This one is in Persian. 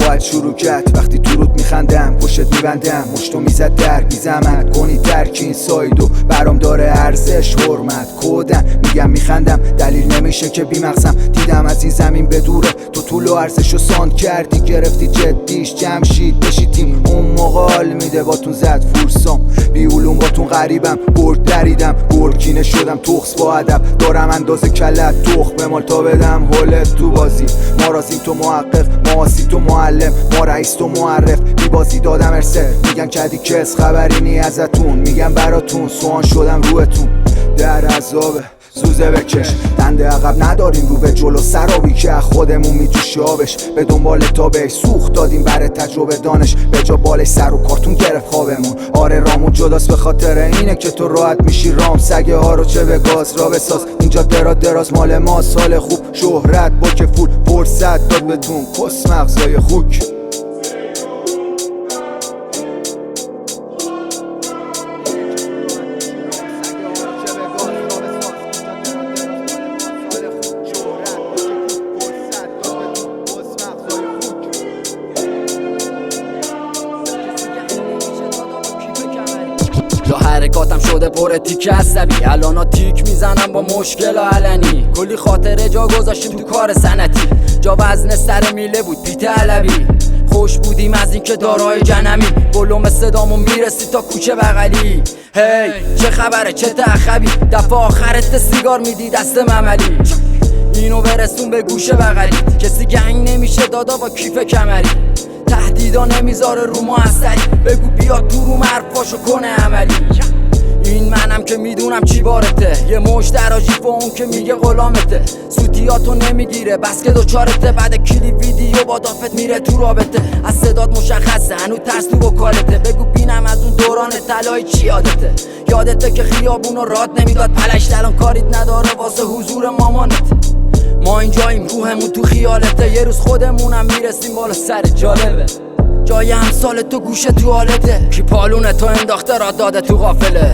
باید شروع کرد وقتی تو رود میخندم پشت میبندم مشتو میزد در بیزمت کنی درک این سایدو برام داره ارزش حرمت کودن میگم میخندم دلیل نمیشه که بیمغزم دیدم از این زمین بدوره تو طول و ارزشو ساند کردی گرفتی جدیش جمشید بشیدیم اون موقع حال میده باتون زد فورسام بی علوم باتون غریبم گرد دریدم گرگینه شدم تخص با ادب دارم اندازه کلت تخ بمال تا بدم هولت تو بازی ما رازیم تو محقق ما آسی تو معلم ما رئیس تو معرف بی بازی دادم ارسه میگن کدی کس خبری نی ازتون میگم براتون سوان شدم روتون در عذابه سوزه بکش دنده عقب نداریم رو به جلو سرابی که خودمون میجوشی آبش به دنبال تابش سوخت دادیم برای تجربه دانش به جا بالش سر و کارتون گرفت خوابمون آره رامون جداست به خاطر اینه که تو راحت میشی رام سگه ها رو چه به گاز را بساز اینجا دراز مال ما سال خوب شهرت با که فول فرصت داد بهتون کس مغزای خوک یا حرکاتم شده پر تیک عصبی الانا تیک میزنم با مشکل علنی کلی خاطره جا گذاشتیم تو کار سنتی جا وزن سر میله بود پیت علوی خوش بودیم از این که دارای جنمی بلوم صدامون میرسی تا کوچه بغلی هی چه خبره چه تخبی دفعه آخرت سیگار میدی دست مملی اینو برسون به گوشه بغلی کسی گنگ نمیشه دادا با کیف کمری تهدیدا نمیذاره رو ما اثری بگو بیا تو رو حرفاشو کنه عملی این منم که میدونم چی بارته یه مش دراجی با اون که میگه غلامته سوتیاتو نمیگیره بس که دوچارته بعد کلی ویدیو با دافت میره تو رابطه از صدات مشخصه هنو ترس تو وکالته بگو بینم از اون دوران طلایی چی یادته یادته که خیابونو راد نمیداد پلشت الان کاریت نداره واسه حضور مامانت ما اینجاییم روحمون تو خیالته یه روز خودمونم میرسیم بالا سر جالبه جای همسال تو گوشه تو حالته کی پالونه تو انداخته را داده تو غافله